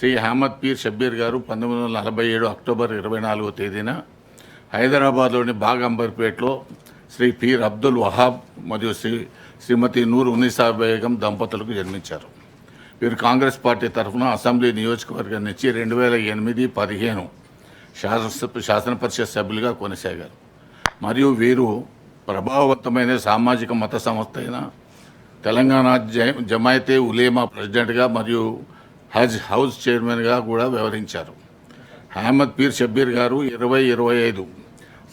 Shri Ahmed peer Shabbir గారు 1947 October 24వ తేదీన హైదరాబాద్లోని బాగంబర్పేటలో శ్రీ పీర్ అబ్దుల్ వహాబ్ మరియు శ్రీమతి నూర్ ఉన్నీసా బేగం దంపతులకు జన్మించారు. వీరు కాంగ్రెస్ పార్టీ తరఫున అసెంబ్లీ నియోజకవర్గం నుంచి 2008-15 శాసన పరిషత్ సభ్యులుగా కొనసాగారు. మరియు వీరు ప్రభావవంతమైన సామాజిక మత సంస్థ అయిన తెలంగాణ జమాయతే ఉలేమా ప్రెసిడెంట్గా మరియు హజ్ హౌస్ చైర్మన్గా కూడా వ్యవహరించారు. అహ్మద్ పీర్ షబ్బీర్ గారు 2025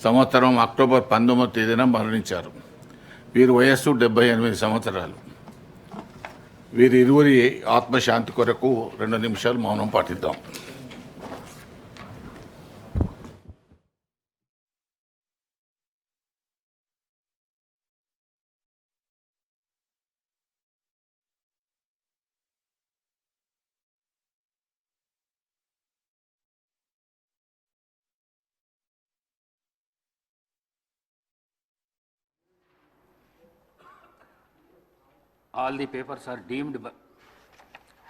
సంవత్సరం అక్టోబర్ 19వ తేదీన మరణించారు. వీరి వయస్సు 78 సంవత్సరాలు. వీరిరువురి ఆత్మశాంతి కొరకు 2 నిమిషాలు మౌనం పాటిద్దాం. All the papers are deemed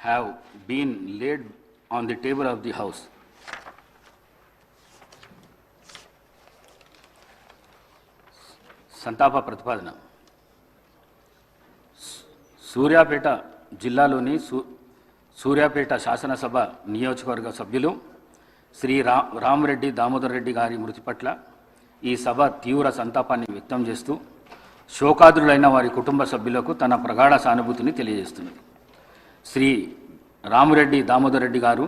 have been laid on the table of the House. సంతాప ప్రతిపాదన. సూర్యాపేట జిల్లాలోని సూర్యాపేట శాసనసభ నియోజకవర్గ సభ్యులు శ్రీ రామరెడ్డి దామోదర్ రెడ్డి గారి మృతి పట్ల ఈ సభ తీవ్ర సంతాపాన్ని వ్యక్తం చేస్తూ శోకాదులైన వారి కుటుంబ సభ్యులకు తన ప్రగాఢ సానుభూతిని తెలియజేస్తున్నది. శ్రీ రామరెడ్డి దామోదర్ రెడ్డి గారు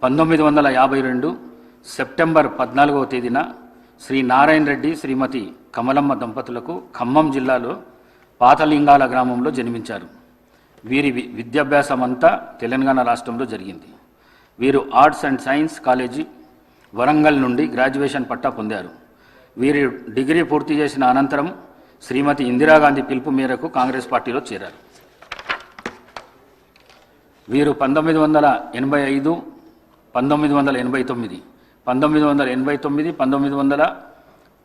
1952 సెప్టెంబర్ 14వ తేదీన శ్రీ నారాయణ రెడ్డి శ్రీమతి కమలమ్మ దంపతులకు ఖమ్మం జిల్లాలో పాతలింగాల గ్రామంలో జన్మించారు. వీరి విద్యాభ్యాసం అంతా తెలంగాణ రాష్ట్రంలో జరిగింది. వీరు arts and science college Warangal నుండి గ్రాడ్యుయేషన్ పట్టా పొందారు. వీరు డిగ్రీ పూర్తి చేసిన అనంతరం శ్రీమతి ఇందిరాగాంధీ పిలుపు మేరకు కాంగ్రెస్ పార్టీలో చేరారు. వీరు 1985, 1989, 1989, 1994,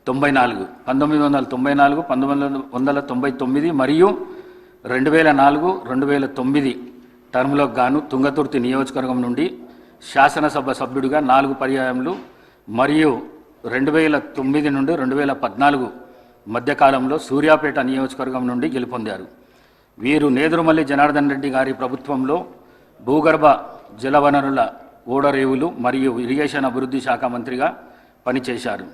1994, 1999 మరియు 2004, 2009 టర్మ్లకు గాను తుంగతుర్తి నియోజకవర్గం నుండి శాసనసభ సభ్యుడిగా 4 పర్యాయములు మరియు 2009 నుండి 2014 మధ్యకాలంలో సూర్యాపేట నియోజకవర్గం నుండి గెలుపొందారు. వీరు నేదురుమల్లి జనార్దన్ రెడ్డి గారి ప్రభుత్వంలో భూగర్భ జలవనరుల ఓడరేవులు మరియు ఇరిగేషన్ అభివృద్ధి శాఖ మంత్రిగా పనిచేశారు.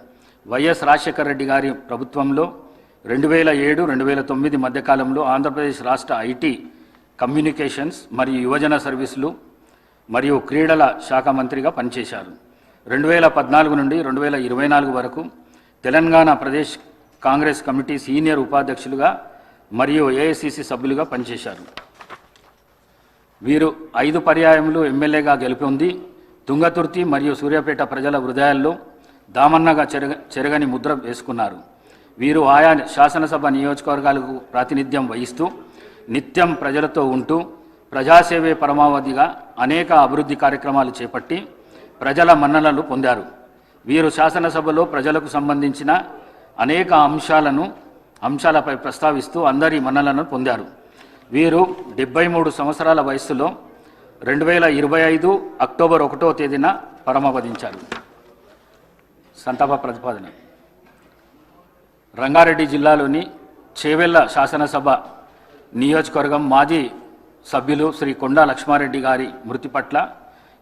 వైఎస్ రాజశేఖర రెడ్డి గారి ప్రభుత్వంలో 2007, 2009 మధ్యకాలంలో ఆంధ్రప్రదేశ్ రాష్ట్ర ఐటీ, కమ్యూనికేషన్స్ మరియు యువజన సర్వీసులు మరియు క్రీడల శాఖ మంత్రిగా పనిచేశారు. 2014 నుండి 2024 వరకు తెలంగాణ ప్రదేశ్ కాంగ్రెస్ కమిటీ సీనియర్ ఉపాధ్యక్షులుగా మరియు ఏఐసిసి సభ్యులుగా పనిచేశారు. వీరు 5 పర్యాయములు ఎమ్మెల్యేగా గెలుపొంది తుంగతుర్తి మరియు సూర్యాపేట ప్రజల హృదయాల్లో దామన్నగా చెరగని ముద్ర వేసుకున్నారు. వీరు ఆయా శాసనసభ నియోజకవర్గాలకు ప్రాతినిధ్యం వహిస్తూ నిత్యం ప్రజలతో ఉంటూ ప్రజాసేవే పరమావధిగా అనేక అభివృద్ధి కార్యక్రమాలు చేపట్టి ప్రజల మన్ననలు పొందారు. వీరు శాసనసభలో ప్రజలకు సంబంధించిన అనేక అంశాలపై ప్రస్తావిస్తూ అందరి మన్ననలను పొందారు. వీరు 73 సంవత్సరాల వయస్సులో 2025 అక్టోబర్ 1వ తేదీన పరమపదించారు. సంతాప ప్రతిపాదన. రంగారెడ్డి జిల్లాలోని చేవెళ్ల శాసనసభ నియోజకవర్గం మాజీ సభ్యులు శ్రీ కొండా లక్ష్మారెడ్డి గారి మృతి పట్ల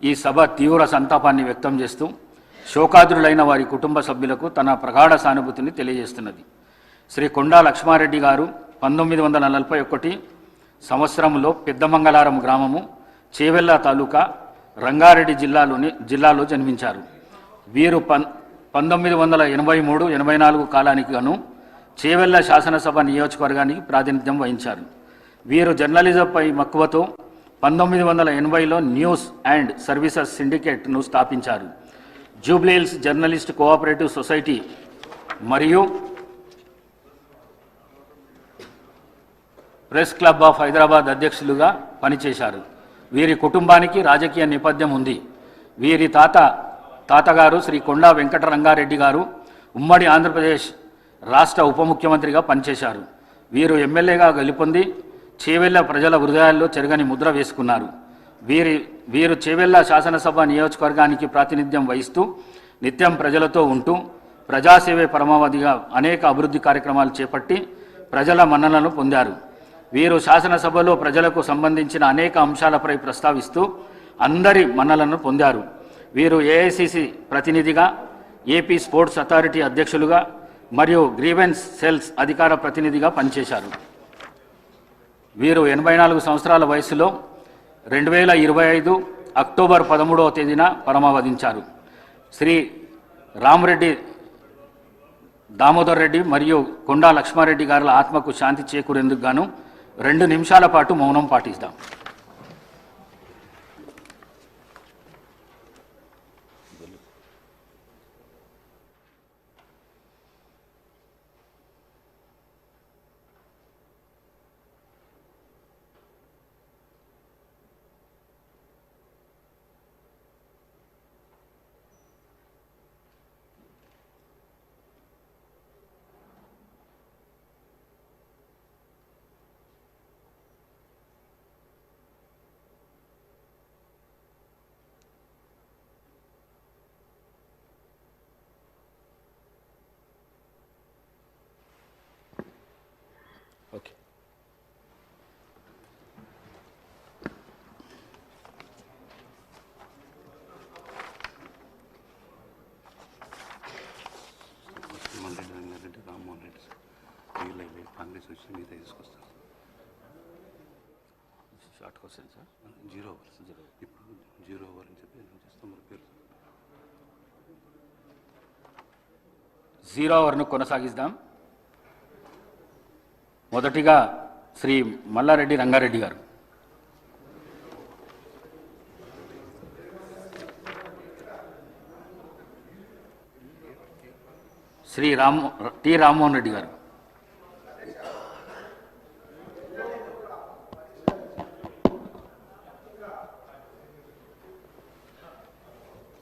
ఈ సభ తీవ్ర సంతాపాన్ని వ్యక్తం చేస్తూ శోకాదులైన వారి కుటుంబ సభ్యులకు తన ప్రగాఢ సానుభూతిని తెలియజేస్తున్నది. శ్రీ కొండా లక్ష్మారెడ్డి గారు 1941 సంవత్సరంలో పెద్దమంగళారం గ్రామము, చేవెళ్ల తాలూకా, రంగారెడ్డి జిల్లాలో జన్మించారు. వీరు 1983-84 కాలానికి గాను చేవెళ్ల శాసనసభ నియోజకవర్గానికి ప్రాతినిధ్యం వహించారు. వీరు జర్నలిజంపై మక్కువతో 1980లో న్యూస్ అండ్ సర్వీసెస్ సిండికేట్ను స్థాపించారు. జూబ్లీహిల్స్ జర్నలిస్ట్ కోఆపరేటివ్ సొసైటీ మరియు ప్రెస్ క్లబ్ ఆఫ్ హైదరాబాద్ అధ్యక్షులుగా పనిచేశారు. వీరి కుటుంబానికి రాజకీయ నేపథ్యం ఉంది. వీరి తాతగారు శ్రీ కొండా వెంకటరంగారెడ్డి గారు ఉమ్మడి ఆంధ్రప్రదేశ్ రాష్ట్ర ఉప ముఖ్యమంత్రిగా పనిచేశారు. వీరు ఎమ్మెల్యేగా గెలుపొంది చేవెళ్ల ప్రజల హృదయాల్లో చెరగని ముద్ర వేసుకున్నారు. వీరు చేవెళ్ల శాసనసభ నియోజకవర్గానికి ప్రాతినిధ్యం వహిస్తూ నిత్యం ప్రజలతో ఉంటూ ప్రజాసేవే పరమావధిగా అనేక అభివృద్ధి కార్యక్రమాలు చేపట్టి ప్రజల మన్ననలను పొందారు. వీరు శాసనసభలో ప్రజలకు సంబంధించిన అనేక అంశాలపై ప్రస్తావిస్తూ అందరి మన్ననలను పొందారు. వీరు ఏఐసిసి ప్రతినిధిగా, ఏపీ స్పోర్ట్స్ అథారిటీ అధ్యక్షులుగా మరియు గ్రీవెన్స్ సెల్స్ అధికార ప్రతినిధిగా పనిచేశారు. వీరు 84 సంవత్సరాల వయసులో 2025 అక్టోబర్ 13వ తేదీన పరమావధించారు. శ్రీ రామరెడ్డి దామోదర్ రెడ్డి మరియు కొండా లక్ష్మారెడ్డి గారుల ఆత్మకు శాంతి చేకూరేందుకు గాను 2 నిమిషాల పాటు మౌనం పాటిస్తాం. ఓకే. రామ్మోహన్ రెడ్డి కాంగ్రెస్ వచ్చి మీద తీసుకొస్తారు. Short question sir. 0 ఓవర్స్ ఇప్పుడు 0 ఓవర్ అని చెప్పి చేస్తాం. మన పేరు 0 ఓవర్ను కొనసాగిద్దాం. మొదటిగా శ్రీ మల్లారెడ్డి రంగారెడ్డి గారు. శ్రీ టి రామ్మోహన్ రెడ్డి గారు.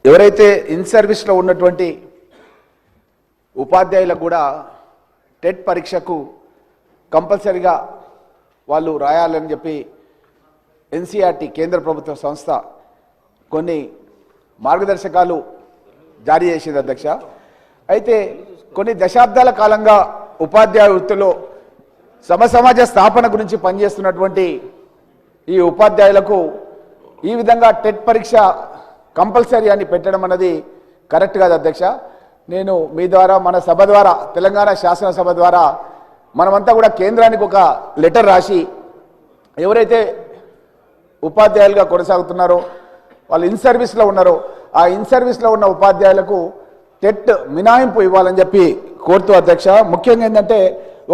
ఎవరైతే ఇన్ సర్వీస్లో ఉన్నటువంటి ఉపాధ్యాయులకు కూడా టెట్ పరీక్షకు కంపల్సరిగా వాళ్ళు రాయాలని చెప్పి ఎన్సీఆర్టీ కేంద్ర ప్రభుత్వ సంస్థ కొన్ని మార్గదర్శకాలు జారీ చేసింది అధ్యక్ష. అయితే కొన్ని దశాబ్దాల కాలంగా ఉపాధ్యాయ వృత్తిలో సమసమాజ స్థాపన గురించి పనిచేస్తున్నటువంటి ఈ ఉపాధ్యాయులకు ఈ విధంగా టెట్ పరీక్ష కంపల్సరీ అని పెట్టడం అన్నది కరెక్ట్ కాదు అధ్యక్ష. నేను మీ ద్వారా, మన సభ ద్వారా, తెలంగాణ శాసనసభ ద్వారా మనమంతా కూడా కేంద్రానికి ఒక లెటర్ రాసి ఎవరైతే ఉపాధ్యాయులుగా కొనసాగుతున్నారో, వాళ్ళు ఇన్ సర్వీస్లో ఉన్నారో, ఆ ఇన్ సర్వీస్లో ఉన్న ఉపాధ్యాయులకు టెట్ మినహాయింపు ఇవ్వాలని చెప్పి కోరుతూ అధ్యక్ష. ముఖ్యంగా ఏంటంటే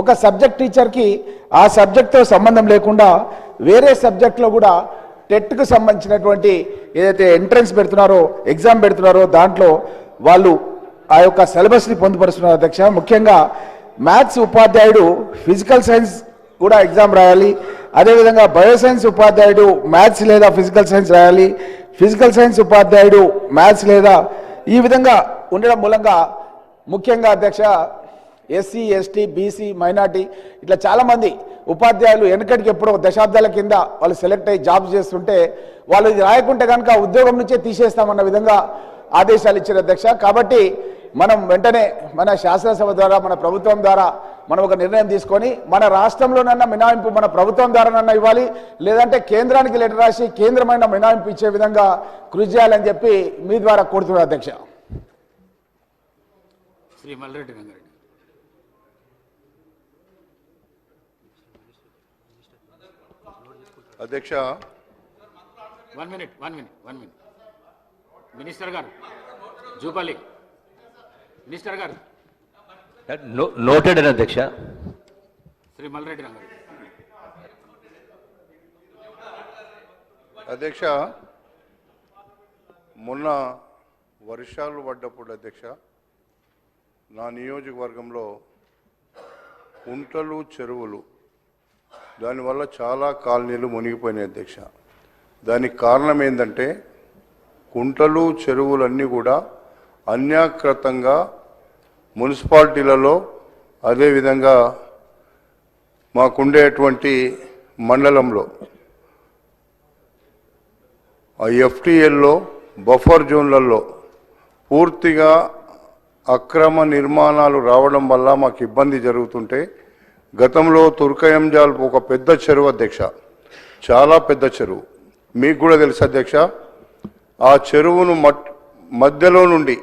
ఒక సబ్జెక్ట్ టీచర్కి ఆ సబ్జెక్ట్తో సంబంధం లేకుండా వేరే సబ్జెక్ట్లో కూడా టెట్కు సంబంధించినటువంటి ఏదైతే ఎంట్రన్స్ పెడుతున్నారో, ఎగ్జామ్ పెడుతున్నారో దాంట్లో వాళ్ళు ఆ యొక్క సిలబస్ని పొందుపరుస్తున్నారు అధ్యక్ష. ముఖ్యంగా మ్యాథ్స్ ఉపాధ్యాయుడు ఫిజికల్ సైన్స్ కూడా ఎగ్జామ్ రాయాలి. అదేవిధంగా బయోసైన్స్ ఉపాధ్యాయుడు మ్యాథ్స్ లేదా ఫిజికల్ సైన్స్ రాయాలి. ఫిజికల్ సైన్స్ ఉపాధ్యాయుడు మ్యాథ్స్ లేదా ఈ విధంగా ఉండడం మూలంగా ముఖ్యంగా అధ్యక్ష ఎస్సీ, ఎస్టీ, బీసీ, మైనార్టీ ఇట్లా చాలామంది ఉపాధ్యాయులు వెనకటికి ఎప్పుడో దశాబ్దాల కింద వాళ్ళు సెలెక్ట్ అయ్యి జాబ్స్ చేస్తుంటే వాళ్ళు ఇది రాయకుంటే కనుక ఉద్యోగం నుంచే తీసేస్తామన్న విధంగా ఆదేశాలు ఇచ్చారు అధ్యక్ష. కాబట్టి మనం వెంటనే మన శాసనసభ ద్వారా, మన ప్రభుత్వం ద్వారా మనం ఒక నిర్ణయం తీసుకొని మన రాష్ట్రంలోనన్నా మినహాయింపు మన ప్రభుత్వం ద్వారానన్నా ఇవ్వాలి, లేదంటే కేంద్రానికి లెటర్ రాసి కేంద్రమైన మినహాయింపు ఇచ్చే విధంగా కృషి చేయాలని చెప్పి మీ ద్వారా కోరుతున్నారు అధ్యక్ష. శ్రీ మల్లారెడ్డి రంగారెడ్డి. అధ్యక్ష, 1 మినిట్. మినిస్టర్ గారు, జూపల్లి మినిస్టర్ గారు. నోటెడ్ అధ్యక్ష. శ్రీ మల్లారెడ్డి రంగారెడ్డి. అధ్యక్ష, మొన్న వర్షాలు పడ్డప్పుడు అధ్యక్ష నా నియోజకవర్గంలో కుంటలు, చెరువులు దానివల్ల చాలా కాలనీలు మునిగిపోయినాయి అధ్యక్ష. దానికి కారణం ఏంటంటే కుంటలు, చెరువులన్నీ కూడా అన్యాకృతంగా మున్సిపాలిటీలలో, అదేవిధంగా మాకుండేటువంటి మండలంలో ఆ ఎఫ్టీఎల్లో బఫర్ జోన్లలో పూర్తిగా అక్రమ నిర్మాణాలు రావడం వల్ల మాకు ఇబ్బంది జరుగుతుంటే గతంలో తుర్కయంజాల్ ఒక పెద్ద చెరువు అధ్యక్ష, చాలా పెద్ద చెరువు, మీకు కూడా తెలుసు అధ్యక్ష. ఆ చెరువును మధ్యలో నుండి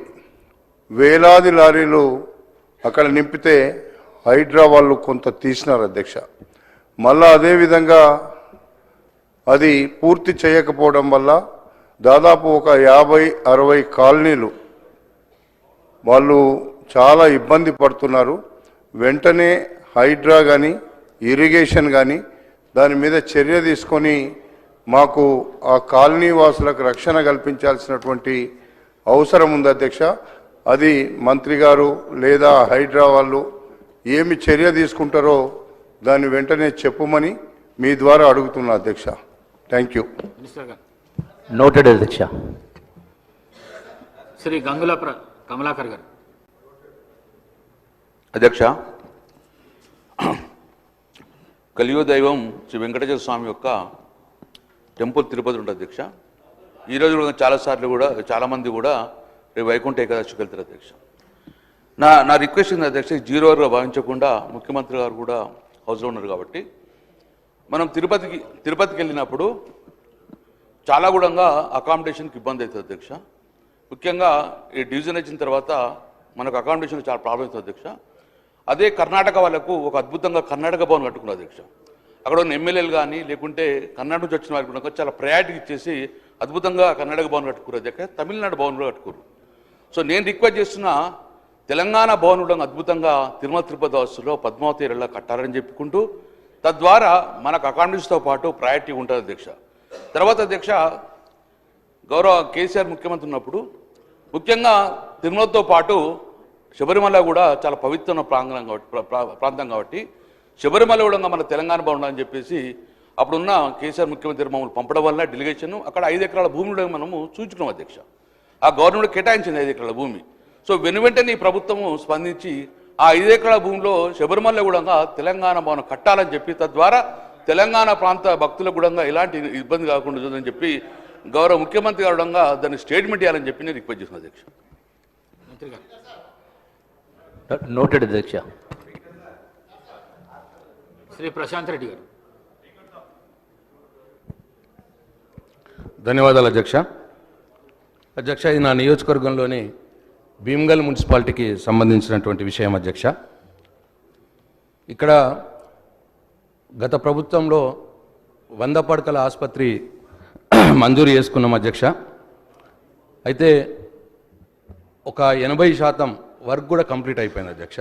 వేలాది లారీలు అక్కడ నింపితే హైడ్రా వాళ్ళు కొంత తీసినారు అధ్యక్ష. మళ్ళా అదేవిధంగా అది పూర్తి చేయకపోవడం వల్ల దాదాపు ఒక 50-60 కాలనీలు వాళ్ళు చాలా ఇబ్బంది పడుతున్నారు. వెంటనే హైడ్రా కానీ ఇరిగేషన్ కానీ దాని మీద చర్య తీసుకొని మాకు ఆ కాలనీ వాసులకు రక్షణ కల్పించాల్సినటువంటి అవసరం ఉంది అధ్యక్ష. అది మంత్రి గారు లేదా హైడ్రా వాళ్ళు ఏమి చర్య తీసుకుంటారో దాన్ని వెంటనే చెప్పమని మీ ద్వారా అడుగుతున్నా అధ్యక్ష. Thank you. మినిస్టర్ గారు. నోటెడ్ అధ్యక్ష. శ్రీ గంగుల కమలాకర్ గారు. అధ్యక్ష, కలియుగ దైవం శ్రీ వెంకటేశ్వర స్వామి యొక్క టెంపుల్ తిరుపతి ఉంటుంది అధ్యక్ష. ఈరోజు కూడా చాలామంది కూడా రేపు వైకుంఠ ఏకాదశికి వెళ్తారు అధ్యక్ష. నా రిక్వెస్ట్ ఉంది అధ్యక్ష, 0 అవర్గా భావించకుండా ముఖ్యమంత్రి గారు కూడా హౌస్లో ఉన్నారు కాబట్టి మనం తిరుపతికి వెళ్ళినప్పుడు చాలా కూడా అకామిడేషన్కి ఇబ్బంది అవుతుంది అధ్యక్ష. ముఖ్యంగా ఈ డివిజన్ వచ్చిన తర్వాత మనకు అకామిడేషన్ చాలా ప్రాబ్లం అవుతుంది అధ్యక్ష. అదే కర్ణాటక వాళ్ళకు ఒక అద్భుతంగా కర్ణాటక భవన్ కట్టుకున్నారు అధ్యక్ష. అక్కడ ఉన్న ఎమ్మెల్యేలు కానీ లేకుంటే కర్ణాటక నుంచి వచ్చిన వారికి కూడా చాలా ప్రయారిటీ ఇచ్చేసి అద్భుతంగా కర్ణాటక భవన్ కట్టుకున్నారు అధ్యక్ష. తమిళనాడు భవన్ కూడా కట్టుకోరు. సో నేను రిక్వెస్ట్ చేస్తున్న తెలంగాణ భవన్ కూడా అద్భుతంగా తిరుపతి వాసులో పద్మావతి ఏరియాలో కట్టారని చెప్పుకుంటూ తద్వారా మనకు అకామిడేషన్తో పాటు ప్రయారిటీ ఉంటుంది అధ్యక్ష. తర్వాత అధ్యక్ష, గౌరవ కేసీఆర్ ముఖ్యమంత్రి ఉన్నప్పుడు ముఖ్యంగా తిరుమలతో పాటు శబరిమల కూడా చాలా పవిత్రమైన ప్రాంతం కాబట్టి శబరిమల కూడా మన తెలంగాణ భవన్ అని చెప్పేసి అప్పుడున్న కేసీఆర్ ముఖ్యమంత్రి మమ్మల్ని పంపడం వల్ల డెలిగేషన్ అక్కడ 5 ఎకరాల భూమిలో మనము చూచుకున్నాం అధ్యక్ష. ఆ గవర్నమెంట్ కేటాయించింది 5 ఎకరాల భూమి. సో వెనువెంటనే ఈ ప్రభుత్వము స్పందించి ఆ 5 ఎకరాల భూమిలో శబరిమల కూడా తెలంగాణ భవన్ కట్టాలని చెప్పి తద్వారా తెలంగాణ ప్రాంత భక్తులకు కూడా ఎలాంటి ఇబ్బంది కాకుండా చూద్దని చెప్పి గౌరవ ముఖ్యమంత్రి గారు దాన్ని స్టేట్మెంట్ ఇవ్వాలని చెప్పి నేను రిక్వెస్ట్ చేసిన అధ్యక్ష. మంత్రి గారు. నోటెడ్ అధ్యక్ష. శ్రీ ప్రశాంత్ రెడ్డి గారు. ధన్యవాదాలు అధ్యక్ష. అధ్యక్ష, ఇది నా నియోజకవర్గంలోని భీమ్గల్ మున్సిపాలిటీకి సంబంధించినటువంటి విషయం అధ్యక్ష. ఇక్కడ గత ప్రభుత్వంలో 100 పడకల ఆసుపత్రి మంజూరు చేసుకున్నాం అధ్యక్ష. అయితే ఒక 80% వర్క్ కూడా కంప్లీట్ అయిపోయింది అధ్యక్ష.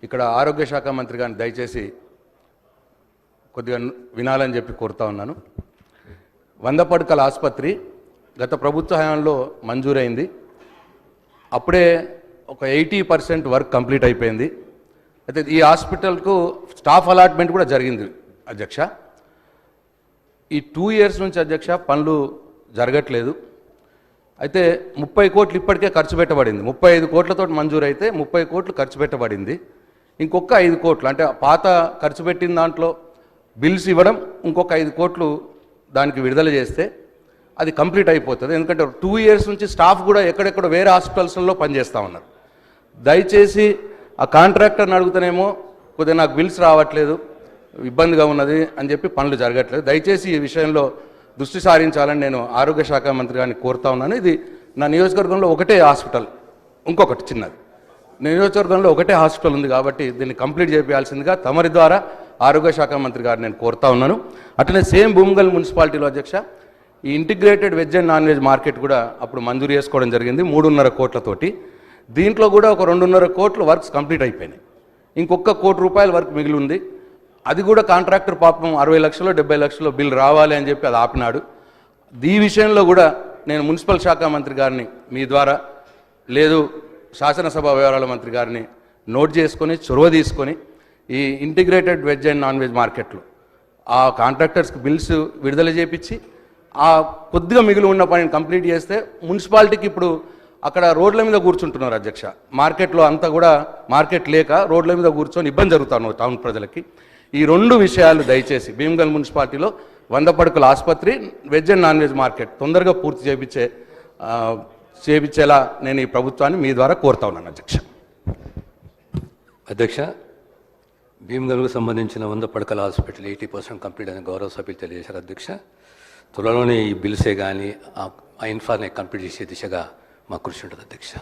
ఇక్కడ ఆరోగ్య శాఖ మంత్రి గారిని దయచేసి కొద్దిగా వినాలని చెప్పి కోరుతా ఉన్నాను. 100 పడకల ఆసుపత్రి గత ప్రభుత్వ హయాంలో మంజూరైంది. అప్పుడే ఒక 80% వర్క్ కంప్లీట్ అయిపోయింది. అయితే ఈ హాస్పిటల్కు స్టాఫ్ అలాట్మెంట్ కూడా జరిగింది అధ్యక్ష. ఈ 2 years నుంచి అధ్యక్ష పనులు జరగట్లేదు. అయితే 30 కోట్లు ఇప్పటికే ఖర్చు పెట్టబడింది. 35 కోట్లతో మంజూరు అయితే 30 కోట్లు ఖర్చు పెట్టబడింది. ఇంకొక 5 కోట్లు అంటే పాత ఖర్చు పెట్టిన దాంట్లో బిల్స్ ఇవ్వడం, ఇంకొక 5 కోట్లు దానికి విడుదల చేస్తే అది కంప్లీట్ అయిపోతుంది. ఎందుకంటే 2 years నుంచి స్టాఫ్ కూడా ఎక్కడెక్కడ వేరే హాస్పిటల్స్లో పనిచేస్తూ ఉన్నారు. దయచేసి ఆ కాంట్రాక్టర్ని అడుగుతానేమో కొద్దిగా నాకు బిల్స్ రావట్లేదు, ఇబ్బందిగా ఉన్నది అని చెప్పి పనులు జరగట్లేదు. దయచేసి ఈ విషయంలో దృష్టి సారించాలని నేను ఆరోగ్య శాఖ మంత్రి గారిని కోరుతా ఉన్నాను. ఇది నా నియోజకవర్గంలో ఒకటే హాస్పిటల్, ఇంకొకటి చిన్నది నియోజకవర్గంలో ఒకటే హాస్పిటల్ ఉంది కాబట్టి దీన్ని కంప్లీట్ చేయాల్సిందిగా తమరి ద్వారా ఆరోగ్య శాఖ మంత్రి గారు నేను కోరుతా ఉన్నాను. అట్లనే సేమ్ భూమ్గల్ మున్సిపాలిటీలో అధ్యక్ష ఈ integrated veg and non veg market కూడా అప్పుడు మంజూరు చేసుకోవడం జరిగింది 3.5 కోట్లతోటి. దీంట్లో కూడా ఒక 2.5 కోట్ల వర్క్స్ కంప్లీట్ అయిపోయినాయి. ఇంకొక ₹1 కోటి వర్క్ మిగిలి ఉంది. అది కూడా కాంట్రాక్టర్ పాపం 60 లక్షలు 70 లక్షలు బిల్ రావాలి అని చెప్పి అది ఆపినాడు. ఈ విషయంలో కూడా నేను మున్సిపల్ శాఖ మంత్రి గారిని మీ ద్వారా లేదు శాసనసభ వ్యవహారాల మంత్రి గారిని నోట్ చేసుకొని చొరవ తీసుకొని ఈ integrated veg and non veg మార్కెట్లో ఆ కాంట్రాక్టర్స్కి బిల్స్ విడుదల చేపించి ఆ కొద్దిగా మిగిలి ఉన్న పనిని కంప్లీట్ చేస్తే మున్సిపాలిటీకి ఇప్పుడు అక్కడ రోడ్ల మీద కూర్చుంటున్నారు అధ్యక్ష. మార్కెట్లో అంతా కూడా మార్కెట్ లేక రోడ్ల మీద కూర్చొని ఇబ్బంది జరుగుతున్నారు టౌన్ ప్రజలకి. ఈ 2 విషయాలు దయచేసి భీమ్గల్ మున్సిపాలిటీలో 100 పడకల ఆసుపత్రి, veg and non veg market తొందరగా పూర్తి చేయించేలా నేను ఈ ప్రభుత్వాన్ని మీ ద్వారా కోరుతా ఉన్నాను అధ్యక్ష. అధ్యక్ష, భీమ్గల్కు సంబంధించిన 100 పడకల హాస్పిటల్ 80% కంప్లీట్ అని గౌరవ సభ్యులు తెలియజేశారు అధ్యక్ష. త్వరలోనే ఈ బిల్సే కానీ ఆ ఇన్ఫార్ని కంప్లీట్ చేసే దిశగా మా కృషి ఉంటుంది అధ్యక్ష.